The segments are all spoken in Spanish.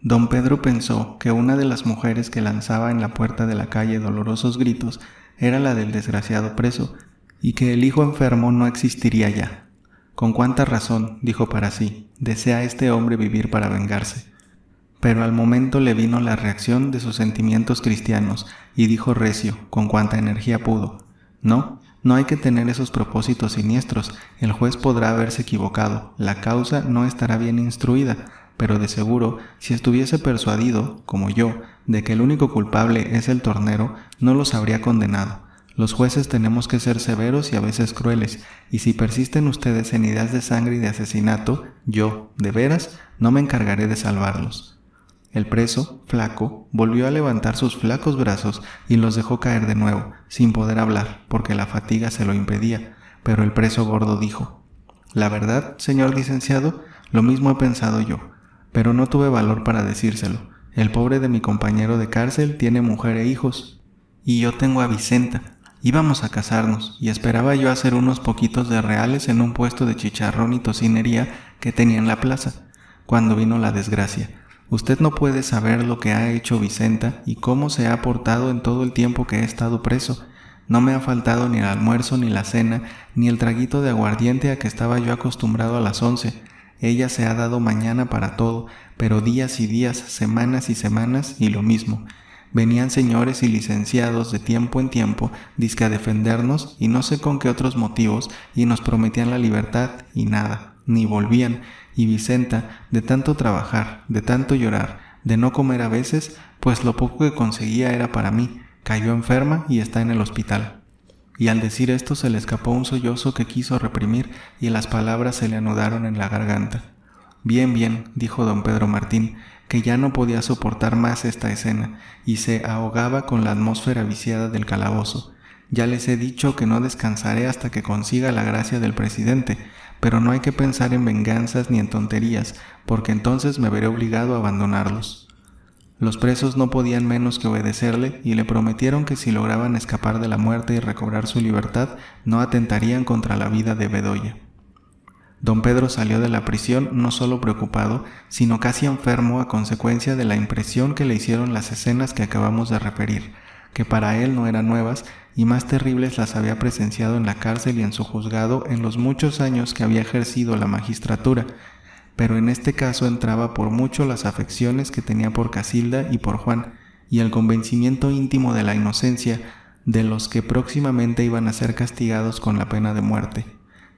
Don Pedro pensó que una de las mujeres que lanzaba en la puerta de la calle dolorosos gritos era la del desgraciado preso, y que el hijo enfermo no existiría ya. Con cuánta razón, dijo para sí, desea este hombre vivir para vengarse. Pero al momento le vino la reacción de sus sentimientos cristianos, y dijo recio, con cuanta energía pudo: no hay que tener esos propósitos siniestros, el juez podrá haberse equivocado, la causa no estará bien instruida, pero de seguro, si estuviese persuadido, como yo, de que el único culpable es el tornero, no los habría condenado. Los jueces tenemos que ser severos y a veces crueles, y si persisten ustedes en ideas de sangre y de asesinato, yo, de veras, no me encargaré de salvarlos. El preso, flaco, volvió a levantar sus flacos brazos y los dejó caer de nuevo, sin poder hablar, porque la fatiga se lo impedía, pero el preso gordo dijo: «La verdad, señor licenciado, lo mismo he pensado yo, pero no tuve valor para decírselo. El pobre de mi compañero de cárcel tiene mujer e hijos, y yo tengo a Vicenta. Íbamos a casarnos, y esperaba yo hacer unos poquitos de reales en un puesto de chicharrón y tocinería que tenía en la plaza, cuando vino la desgracia. Usted no puede saber lo que ha hecho Vicenta y cómo se ha portado en todo el tiempo que he estado preso. No me ha faltado ni el almuerzo, ni la cena, ni el traguito de aguardiente a que estaba yo acostumbrado a las 11. Ella se ha dado mañana para todo, pero días y días, semanas y semanas, y lo mismo. Venían señores y licenciados de tiempo en tiempo, dizque a defendernos, y no sé con qué otros motivos, y nos prometían la libertad, y nada, ni volvían. Y Vicenta, de tanto trabajar, de tanto llorar, de no comer a veces, pues lo poco que conseguía era para mí, cayó enferma y está en el hospital». Y al decir esto se le escapó un sollozo que quiso reprimir y las palabras se le anudaron en la garganta. Bien, dijo don Pedro Martín, que ya no podía soportar más esta escena y se ahogaba con la atmósfera viciada del calabozo. Ya les he dicho que no descansaré hasta que consiga la gracia del presidente, pero no hay que pensar en venganzas ni en tonterías, porque entonces me veré obligado a abandonarlos. Los presos no podían menos que obedecerle y le prometieron que si lograban escapar de la muerte y recobrar su libertad, no atentarían contra la vida de Bedoya. Don Pedro salió de la prisión no solo preocupado, sino casi enfermo a consecuencia de la impresión que le hicieron las escenas que acabamos de referir, que para él no eran nuevas y más terribles las había presenciado en la cárcel y en su juzgado en los muchos años que había ejercido la magistratura, pero en este caso entraba por mucho las afecciones que tenía por Casilda y por Juan, y el convencimiento íntimo de la inocencia de los que próximamente iban a ser castigados con la pena de muerte.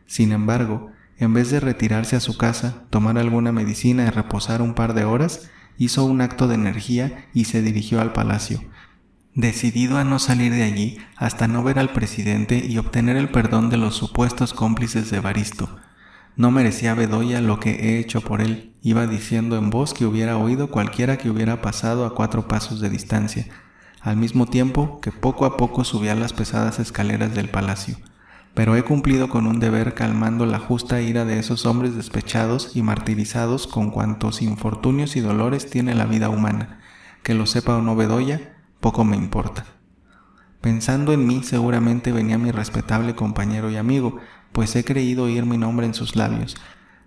Sin embargo, en vez de retirarse a su casa, tomar alguna medicina y reposar un par de horas, hizo un acto de energía y se dirigió al palacio, decidido a no salir de allí hasta no ver al presidente y obtener el perdón de los supuestos cómplices de Evaristo. No merecía Bedoya lo que he hecho por él, iba diciendo en voz que hubiera oído cualquiera que hubiera pasado a 4 pasos de distancia, al mismo tiempo que poco a poco subía las pesadas escaleras del palacio. Pero he cumplido con un deber calmando la justa ira de esos hombres despechados y martirizados con cuantos infortunios y dolores tiene la vida humana. Que lo sepa o no Bedoya, poco me importa. Pensando en mí seguramente venía mi respetable compañero y amigo, pues he creído oír mi nombre en sus labios.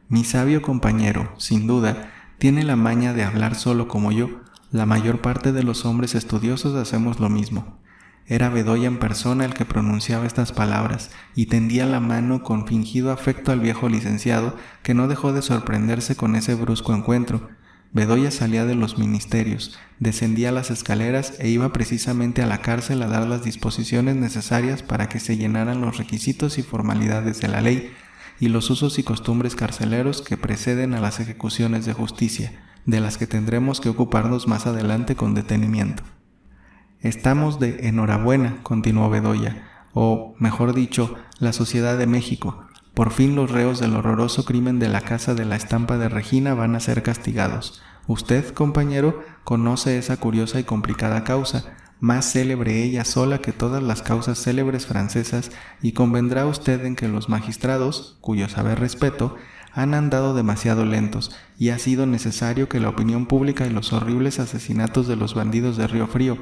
Mi sabio compañero, sin duda, tiene la maña de hablar solo como yo. La mayor parte de los hombres estudiosos hacemos lo mismo. Era Bedoya en persona el que pronunciaba estas palabras y tendía la mano con fingido afecto al viejo licenciado, que no dejó de sorprenderse con ese brusco encuentro. Bedoya salía de los ministerios, descendía las escaleras e iba precisamente a la cárcel a dar las disposiciones necesarias para que se llenaran los requisitos y formalidades de la ley y los usos y costumbres carceleros que preceden a las ejecuciones de justicia, de las que tendremos que ocuparnos más adelante con detenimiento. «Estamos de enhorabuena», continuó Bedoya, o, mejor dicho, la Sociedad de México. Por fin los reos del horroroso crimen de la casa de la estampa de Regina van a ser castigados. Usted, compañero, conoce esa curiosa y complicada causa, más célebre ella sola que todas las causas célebres francesas, y convendrá usted en que los magistrados, cuyo saber respeto, han andado demasiado lentos, y ha sido necesario que la opinión pública y los horribles asesinatos de los bandidos de Río Frío,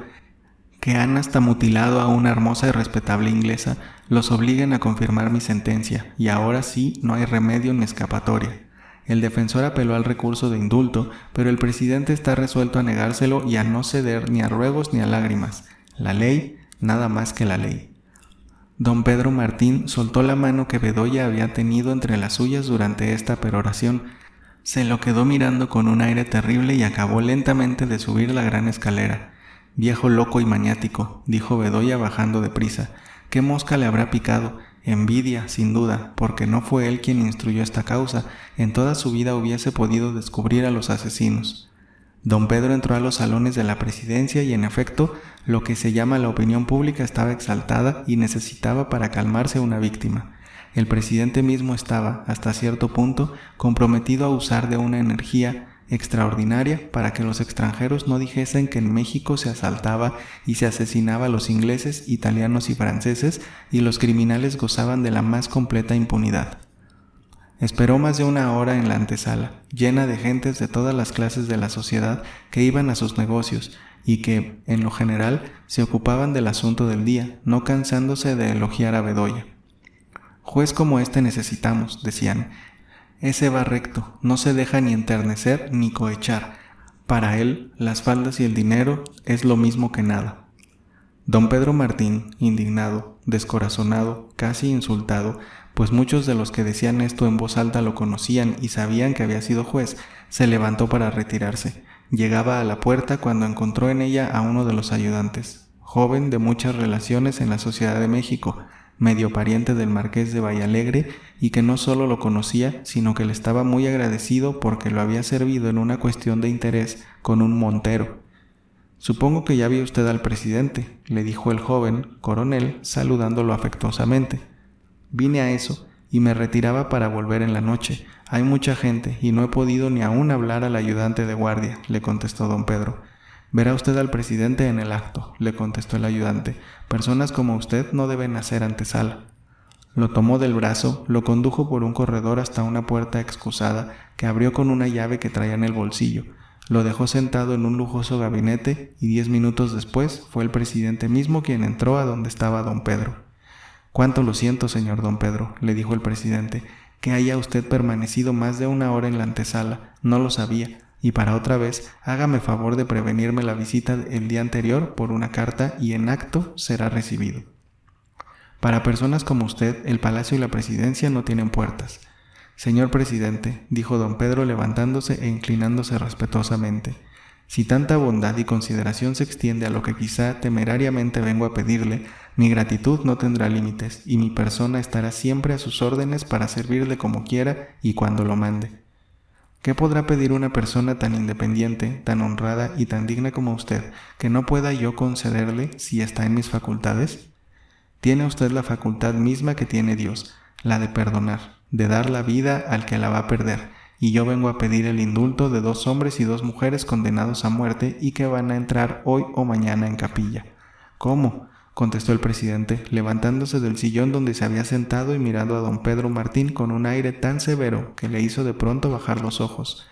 que han hasta mutilado a una hermosa y respetable inglesa, los obliguen a confirmar mi sentencia, y ahora sí no hay remedio ni escapatoria. El defensor apeló al recurso de indulto, pero el presidente está resuelto a negárselo y a no ceder ni a ruegos ni a lágrimas. La ley, nada más que la ley. Don Pedro Martín soltó la mano que Bedoya había tenido entre las suyas durante esta peroración. Se lo quedó mirando con un aire terrible y acabó lentamente de subir la gran escalera. «Viejo loco y maniático», dijo Bedoya bajando deprisa. «¿Qué mosca le habrá picado? Envidia, sin duda, porque no fue él quien instruyó esta causa. En toda su vida hubiese podido descubrir a los asesinos». Don Pedro entró a los salones de la presidencia y, en efecto, lo que se llama la opinión pública estaba exaltada y necesitaba para calmarse una víctima. El presidente mismo estaba, hasta cierto punto, comprometido a usar de una energía extraordinaria para que los extranjeros no dijesen que en México se asaltaba y se asesinaba a los ingleses, italianos y franceses, y los criminales gozaban de la más completa impunidad. Esperó más de una hora en la antesala, llena de gentes de todas las clases de la sociedad que iban a sus negocios y que, en lo general, se ocupaban del asunto del día, no cansándose de elogiar a Bedoya. «Juez como este necesitamos», decían. «Ese va recto, no se deja ni enternecer ni cohechar. Para él, las faldas y el dinero es lo mismo que nada». Don Pedro Martín, indignado, descorazonado, casi insultado, pues muchos de los que decían esto en voz alta lo conocían y sabían que había sido juez, se levantó para retirarse. Llegaba a la puerta cuando encontró en ella a uno de los ayudantes, joven de muchas relaciones en la Sociedad de México, medio pariente del marqués de Vallalegre, y que no solo lo conocía, sino que le estaba muy agradecido porque lo había servido en una cuestión de interés con un montero. «Supongo que ya vio usted al presidente», le dijo el joven coronel, saludándolo afectuosamente. «Vine a eso, y me retiraba para volver en la noche. Hay mucha gente, y no he podido ni aún hablar al ayudante de guardia», le contestó don Pedro. «Verá usted al presidente en el acto», le contestó el ayudante. «Personas como usted no deben hacer antesala». Lo tomó del brazo, lo condujo por un corredor hasta una puerta excusada que abrió con una llave que traía en el bolsillo. Lo dejó sentado en un lujoso gabinete y 10 minutos después fue el presidente mismo quien entró a donde estaba don Pedro. «Cuánto lo siento, señor don Pedro», le dijo el presidente, «que haya usted permanecido más de una hora en la antesala. No lo sabía. Y para otra vez, hágame favor de prevenirme la visita el día anterior por una carta y en acto será recibido». «Para personas como usted, el palacio y la presidencia no tienen puertas». «Señor presidente», dijo don Pedro levantándose e inclinándose respetuosamente, «si tanta bondad y consideración se extiende a lo que quizá temerariamente vengo a pedirle, mi gratitud no tendrá límites y mi persona estará siempre a sus órdenes para servirle como quiera y cuando lo mande». «¿Qué podrá pedir una persona tan independiente, tan honrada y tan digna como usted, que no pueda yo concederle si está en mis facultades?» «Tiene usted la facultad misma que tiene Dios, la de perdonar, de dar la vida al que la va a perder, y yo vengo a pedir el indulto de 2 hombres y 2 mujeres condenados a muerte y que van a entrar hoy o mañana en capilla». «¿Cómo?», contestó el presidente, levantándose del sillón donde se había sentado y mirando a don Pedro Martín con un aire tan severo que le hizo de pronto bajar los ojos.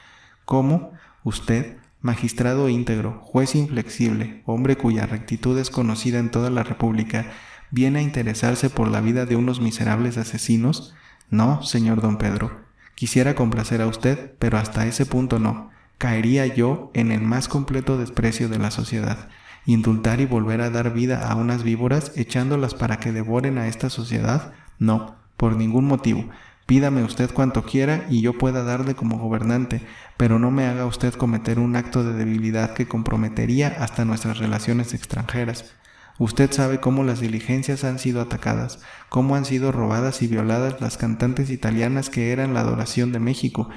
«¿Cómo? Usted, magistrado íntegro, juez inflexible, hombre cuya rectitud es conocida en toda la República, viene a interesarse por la vida de unos miserables asesinos? No, señor don Pedro. Quisiera complacer a usted, pero hasta ese punto no. Caería yo en el más completo desprecio de la sociedad. Indultar y volver a dar vida a unas víboras echándolas para que devoren a esta sociedad, no, por ningún motivo. Pídame usted cuanto quiera y yo pueda darle como gobernante, pero no me haga usted cometer un acto de debilidad que comprometería hasta nuestras relaciones extranjeras. Usted sabe cómo las diligencias han sido atacadas, cómo han sido robadas y violadas las cantantes italianas que eran la adoración de México,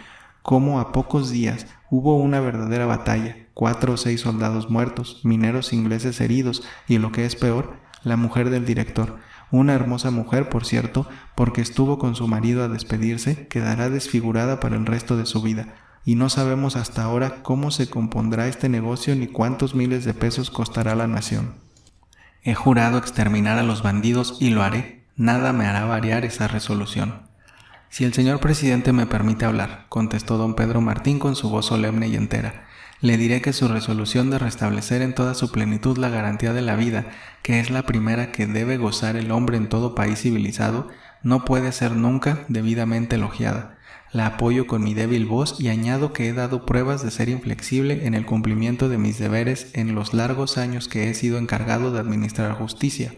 cómo a pocos días hubo una verdadera batalla, 4 o 6 soldados muertos, mineros ingleses heridos y, lo que es peor, la mujer del director, una hermosa mujer, por cierto, porque estuvo con su marido a despedirse, quedará desfigurada para el resto de su vida, y no sabemos hasta ahora cómo se compondrá este negocio ni cuántos miles de pesos costará a la nación. He jurado exterminar a los bandidos y lo haré. Nada me hará variar esa resolución». «Si el señor presidente me permite hablar», contestó don Pedro Martín con su voz solemne y entera, «le diré que su resolución de restablecer en toda su plenitud la garantía de la vida, que es la primera que debe gozar el hombre en todo país civilizado, no puede ser nunca debidamente elogiada. La apoyo con mi débil voz y añado que he dado pruebas de ser inflexible en el cumplimiento de mis deberes en los largos años que he sido encargado de administrar justicia.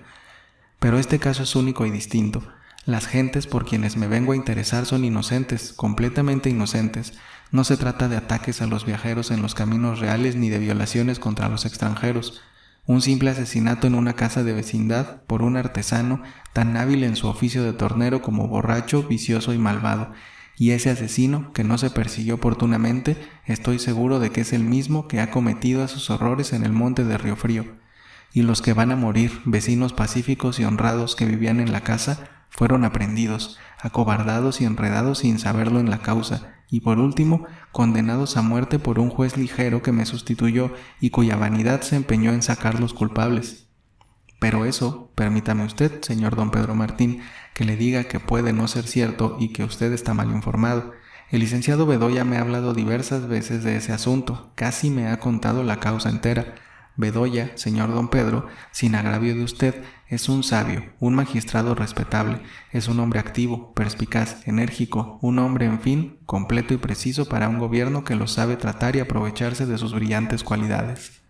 Pero este caso es único y distinto. Las gentes por quienes me vengo a interesar son inocentes, completamente inocentes. No se trata de ataques a los viajeros en los caminos reales ni de violaciones contra los extranjeros. Un simple asesinato en una casa de vecindad por un artesano tan hábil en su oficio de tornero como borracho, vicioso y malvado. Y ese asesino, que no se persiguió oportunamente, estoy seguro de que es el mismo que ha cometido esos horrores en el monte de Río Frío. Y los que van a morir, vecinos pacíficos y honrados que vivían en la casa, fueron aprehendidos, acobardados y enredados sin saberlo en la causa, y por último, condenados a muerte por un juez ligero que me sustituyó y cuya vanidad se empeñó en sacar los culpables. Pero eso, permítame usted, señor don Pedro Martín, que le diga que puede no ser cierto y que usted está mal informado. El licenciado Bedoya me ha hablado diversas veces de ese asunto, casi me ha contado la causa entera. Bedoya, señor don Pedro, sin agravio de usted, es un sabio, un magistrado respetable, es un hombre activo, perspicaz, enérgico, un hombre, en fin, completo y preciso para un gobierno que lo sabe tratar y aprovecharse de sus brillantes cualidades.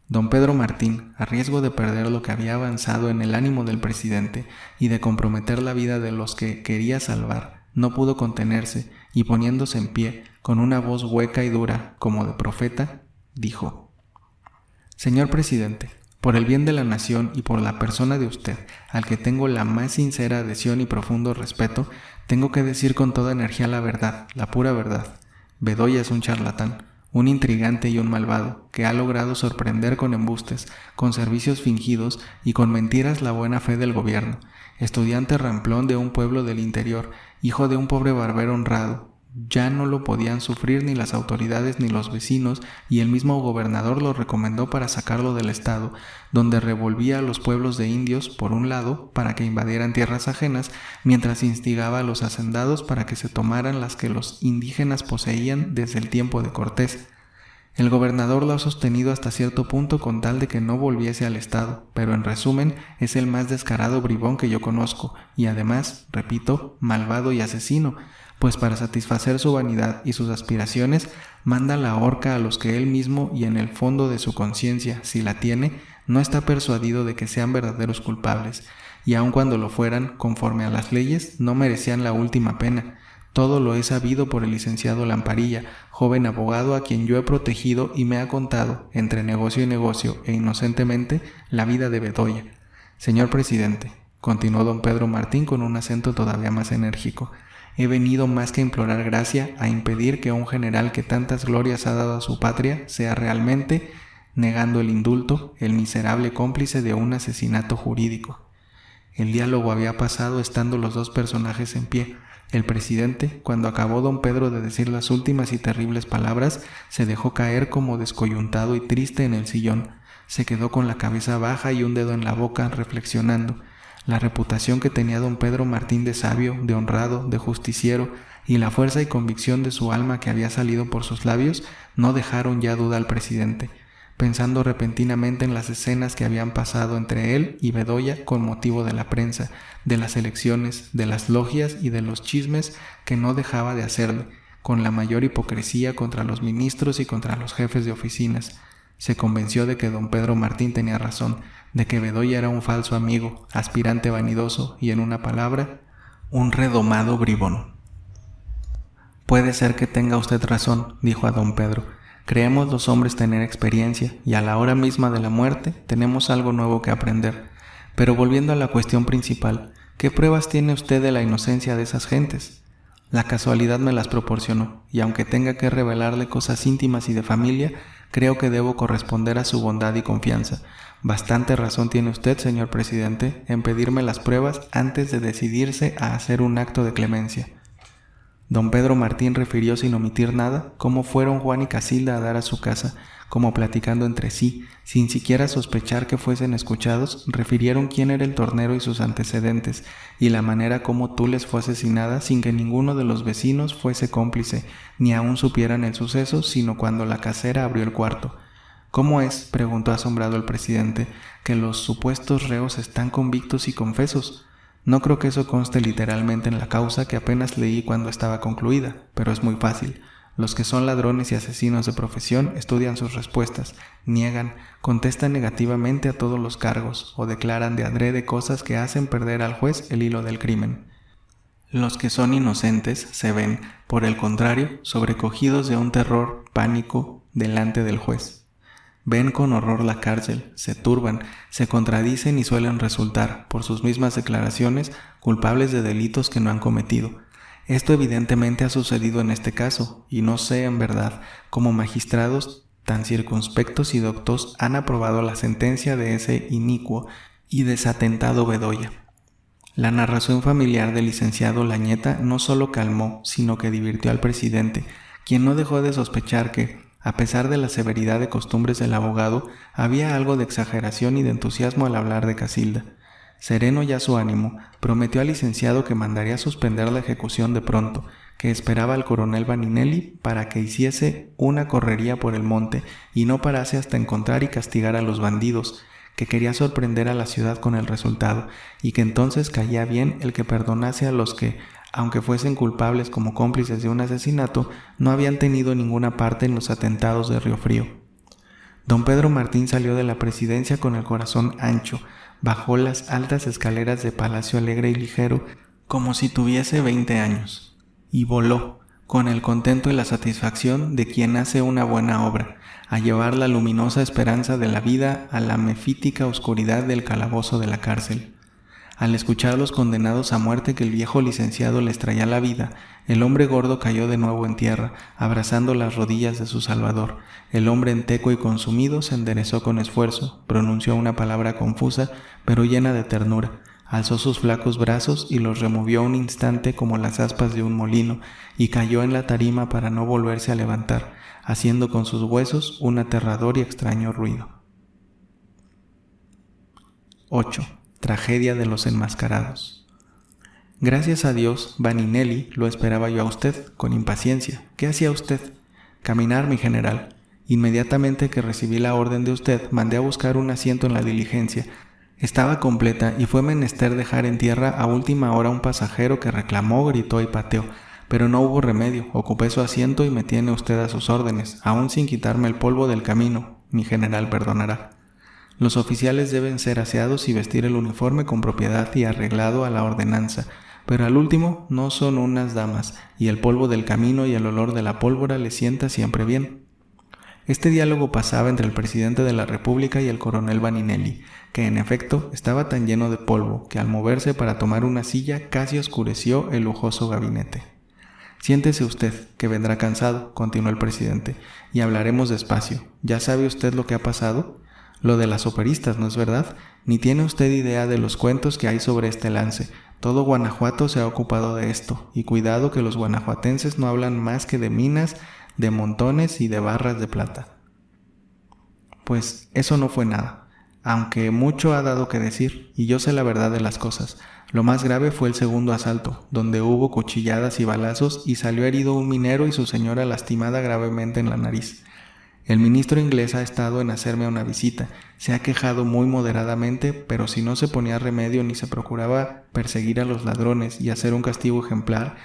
Don Pedro Martín, a riesgo de perder lo que había avanzado en el ánimo del presidente y de comprometer la vida de los que quería salvar, no pudo contenerse y poniéndose en pie, con una voz hueca y dura, como de profeta, dijo: Señor presidente, por el bien de la nación y por la persona de usted, al que tengo la más sincera adhesión y profundo respeto, tengo que decir con toda energía la verdad, la pura verdad. Bedoya es un charlatán, un intrigante y un malvado, que ha logrado sorprender con embustes, con servicios fingidos y con mentiras la buena fe del gobierno. Estudiante ramplón de un pueblo del interior, hijo de un pobre barbero honrado. Ya no lo podían sufrir ni las autoridades ni los vecinos, y el mismo gobernador lo recomendó para sacarlo del estado, donde revolvía a los pueblos de indios, por un lado, para que invadieran tierras ajenas, mientras instigaba a los hacendados para que se tomaran las que los indígenas poseían desde el tiempo de Cortés. El gobernador lo ha sostenido hasta cierto punto con tal de que no volviese al estado, pero en resumen es el más descarado bribón que yo conozco, y además, repito, malvado y asesino, pues para satisfacer su vanidad y sus aspiraciones, manda la horca a los que él mismo y en el fondo de su conciencia, si la tiene, no está persuadido de que sean verdaderos culpables, y aun cuando lo fueran, conforme a las leyes, no merecían la última pena. Todo lo he sabido por el licenciado Lamparilla, joven abogado a quien yo he protegido y me ha contado, entre negocio y negocio e inocentemente, la vida de Bedoya. Señor presidente, continuó don Pedro Martín con un acento todavía más enérgico, he venido más que a implorar gracia, a impedir que un general que tantas glorias ha dado a su patria sea realmente, negando el indulto, el miserable cómplice de un asesinato jurídico. El diálogo había pasado estando los dos personajes en pie. El presidente, cuando acabó don Pedro de decir las últimas y terribles palabras, se dejó caer como descoyuntado y triste en el sillón. Se quedó con la cabeza baja y un dedo en la boca, reflexionando. La reputación que tenía don Pedro Martín de sabio, de honrado, de justiciero, y la fuerza y convicción de su alma que había salido por sus labios, no dejaron ya duda al presidente. Pensando repentinamente en las escenas que habían pasado entre él y Bedoya con motivo de la prensa, de las elecciones, de las logias y de los chismes que no dejaba de hacerle, con la mayor hipocresía contra los ministros y contra los jefes de oficinas, se convenció de que don Pedro Martín tenía razón, de que Bedoya era un falso amigo, aspirante vanidoso y, en una palabra, un redomado bribón. Puede ser que tenga usted razón, dijo a don Pedro. Creemos los hombres tener experiencia y a la hora misma de la muerte tenemos algo nuevo que aprender. Pero volviendo a la cuestión principal, ¿qué pruebas tiene usted de la inocencia de esas gentes? La casualidad me las proporcionó, y aunque tenga que revelarle cosas íntimas y de familia, creo que debo corresponder a su bondad y confianza. Bastante razón tiene usted, señor presidente, en pedirme las pruebas antes de decidirse a hacer un acto de clemencia. Don Pedro Martín refirió sin omitir nada cómo fueron Juan y Casilda a dar a su casa, como platicando entre sí, sin siquiera sospechar que fuesen escuchados, refirieron quién era el tornero y sus antecedentes, y la manera como Tules fue asesinada sin que ninguno de los vecinos fuese cómplice, ni aún supieran el suceso, sino cuando la casera abrió el cuarto. ¿Cómo es, preguntó asombrado el presidente, que los supuestos reos están convictos y confesos? No creo que eso conste literalmente en la causa que apenas leí cuando estaba concluida, pero es muy fácil. Los que son ladrones y asesinos de profesión estudian sus respuestas, niegan, contestan negativamente a todos los cargos o declaran de adrede cosas que hacen perder al juez el hilo del crimen. Los que son inocentes se ven, por el contrario, sobrecogidos de un terror, pánico, delante del juez. Ven con horror la cárcel, se turban, se contradicen y suelen resultar, por sus mismas declaraciones, culpables de delitos que no han cometido. Esto evidentemente ha sucedido en este caso, y no sé, en verdad, cómo magistrados tan circunspectos y doctos han aprobado la sentencia de ese inicuo y desatentado Bedoya. La narración familiar del licenciado Lañeta no solo calmó, sino que divirtió al presidente, quien no dejó de sospechar que, a pesar de la severidad de costumbres del abogado, había algo de exageración y de entusiasmo al hablar de Casilda. Sereno ya su ánimo, prometió al licenciado que mandaría suspender la ejecución de pronto, que esperaba al coronel Vaninelli para que hiciese una correría por el monte y no parase hasta encontrar y castigar a los bandidos, que quería sorprender a la ciudad con el resultado, y que entonces caía bien el que perdonase a los que, aunque fuesen culpables como cómplices de un asesinato, no habían tenido ninguna parte en los atentados de Río Frío. Don Pedro Martín salió de la presidencia con el corazón ancho, bajó las altas escaleras de Palacio alegre y ligero, como si tuviese 20 años, y voló, con el contento y la satisfacción de quien hace una buena obra, a llevar la luminosa esperanza de la vida a la mefítica oscuridad del calabozo de la cárcel. Al escuchar a los condenados a muerte que el viejo licenciado les traía la vida, el hombre gordo cayó de nuevo en tierra, abrazando las rodillas de su salvador. El hombre enteco y consumido se enderezó con esfuerzo, pronunció una palabra confusa, pero llena de ternura, alzó sus flacos brazos y los removió un instante como las aspas de un molino, y cayó en la tarima para no volverse a levantar, haciendo con sus huesos un aterrador y extraño ruido. 8. Tragedia de los enmascarados. Gracias a Dios, Vaninelli, lo esperaba yo a usted, con impaciencia. ¿Qué hacía usted? Caminar, mi general. Inmediatamente que recibí la orden de usted, mandé a buscar un asiento en la diligencia. Estaba completa y fue menester dejar en tierra a última hora un pasajero que reclamó, gritó y pateó. Pero no hubo remedio, ocupé su asiento y me tiene usted a sus órdenes, aún sin quitarme el polvo del camino, mi general perdonará. Los oficiales deben ser aseados y vestir el uniforme con propiedad y arreglado a la ordenanza, pero al último no son unas damas, y el polvo del camino y el olor de la pólvora les sienta siempre bien. Este diálogo pasaba entre el presidente de la República y el coronel Vaninelli, que en efecto estaba tan lleno de polvo que al moverse para tomar una silla casi oscureció el lujoso gabinete. Siéntese usted, que vendrá cansado, continuó el presidente, y hablaremos despacio. ¿Ya sabe usted lo que ha pasado? Lo de las operistas, ¿no es verdad? Ni tiene usted idea de los cuentos que hay sobre este lance. Todo Guanajuato se ha ocupado de esto, y cuidado que los guanajuatenses no hablan más que de minas, de montones y de barras de plata. Pues eso no fue nada, aunque mucho ha dado que decir, y yo sé la verdad de las cosas. Lo más grave fue el segundo asalto, donde hubo cuchilladas y balazos y salió herido un minero y su señora lastimada gravemente en la nariz. El ministro inglés ha estado en hacerme una visita, se ha quejado muy moderadamente, pero si no se ponía remedio ni se procuraba perseguir a los ladrones y hacer un castigo ejemplar,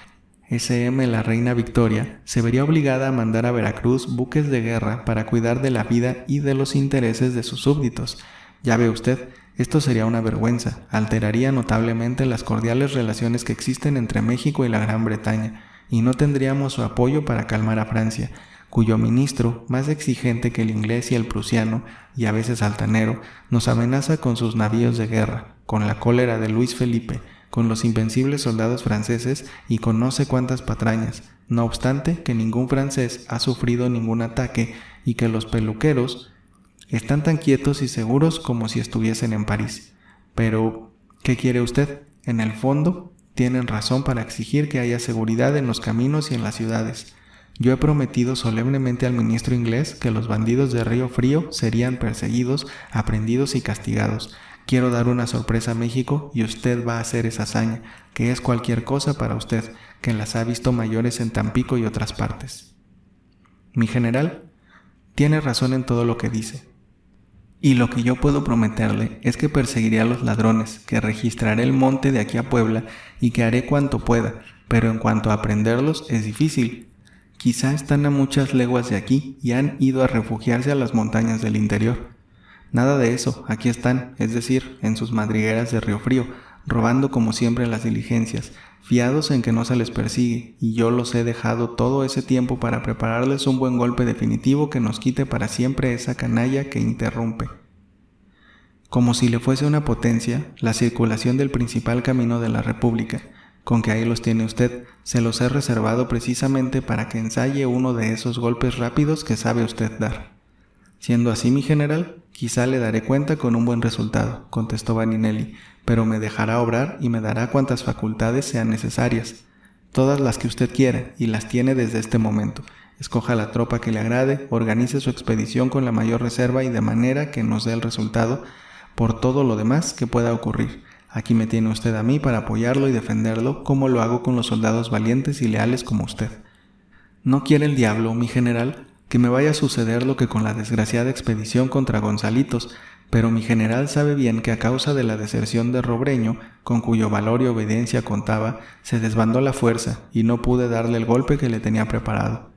S.M. la reina Victoria se vería obligada a mandar a Veracruz buques de guerra para cuidar de la vida y de los intereses de sus súbditos. Ya ve usted, esto sería una vergüenza, alteraría notablemente las cordiales relaciones que existen entre México y la Gran Bretaña, y no tendríamos su apoyo para calmar a Francia, cuyo ministro, más exigente que el inglés y el prusiano, y a veces altanero, nos amenaza con sus navíos de guerra, con la cólera de Luis Felipe, con los invencibles soldados franceses y con no sé cuántas patrañas, no obstante que ningún francés ha sufrido ningún ataque y que los peluqueros están tan quietos y seguros como si estuviesen en París. Pero, ¿qué quiere usted? En el fondo, tienen razón para exigir que haya seguridad en los caminos y en las ciudades. Yo he prometido solemnemente al ministro inglés que los bandidos de Río Frío serían perseguidos, aprehendidos y castigados. Quiero dar una sorpresa a México y usted va a hacer esa hazaña, que es cualquier cosa para usted, que las ha visto mayores en Tampico y otras partes. Mi general tiene razón en todo lo que dice. Y lo que yo puedo prometerle es que perseguiré a los ladrones, que registraré el monte de aquí a Puebla y que haré cuanto pueda, pero en cuanto a prenderlos es difícil. Quizá están a muchas leguas de aquí y han ido a refugiarse a las montañas del interior. Nada de eso, aquí están, es decir, en sus madrigueras de Río Frío, robando como siempre las diligencias, fiados en que no se les persigue, y yo los he dejado todo ese tiempo para prepararles un buen golpe definitivo que nos quite para siempre esa canalla que interrumpe. Como si le fuese una potencia, la circulación del principal camino de la República, con que ahí los tiene usted, se los he reservado precisamente para que ensaye uno de esos golpes rápidos que sabe usted dar. Siendo así, mi general, quizá le daré cuenta con un buen resultado, contestó Vaninelli, pero me dejará obrar y me dará cuantas facultades sean necesarias, todas las que usted quiera, y las tiene desde este momento. Escoja la tropa que le agrade, organice su expedición con la mayor reserva y de manera que nos dé el resultado por todo lo demás que pueda ocurrir. Aquí me tiene usted a mí para apoyarlo y defenderlo, como lo hago con los soldados valientes y leales como usted. ¿No quiere el diablo, mi general, que me vaya a suceder lo que con la desgraciada expedición contra Gonzalitos? Pero mi general sabe bien que a causa de la deserción de Robreño, con cuyo valor y obediencia contaba, se desbandó la fuerza y no pude darle el golpe que le tenía preparado.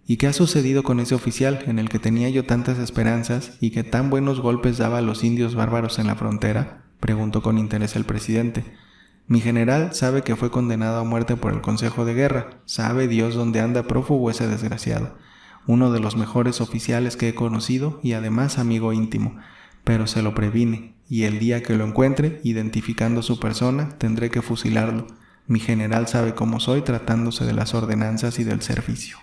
¿Y qué ha sucedido con ese oficial en el que tenía yo tantas esperanzas y que tan buenos golpes daba a los indios bárbaros en la frontera?, preguntó con interés el presidente. Mi general sabe que fue condenado a muerte por el Consejo de Guerra. Sabe Dios dónde anda prófugo ese desgraciado. Uno de los mejores oficiales que he conocido y además amigo íntimo. Pero se lo previne, y el día que lo encuentre, identificando su persona, tendré que fusilarlo. Mi general sabe cómo soy tratándose de las ordenanzas y del servicio.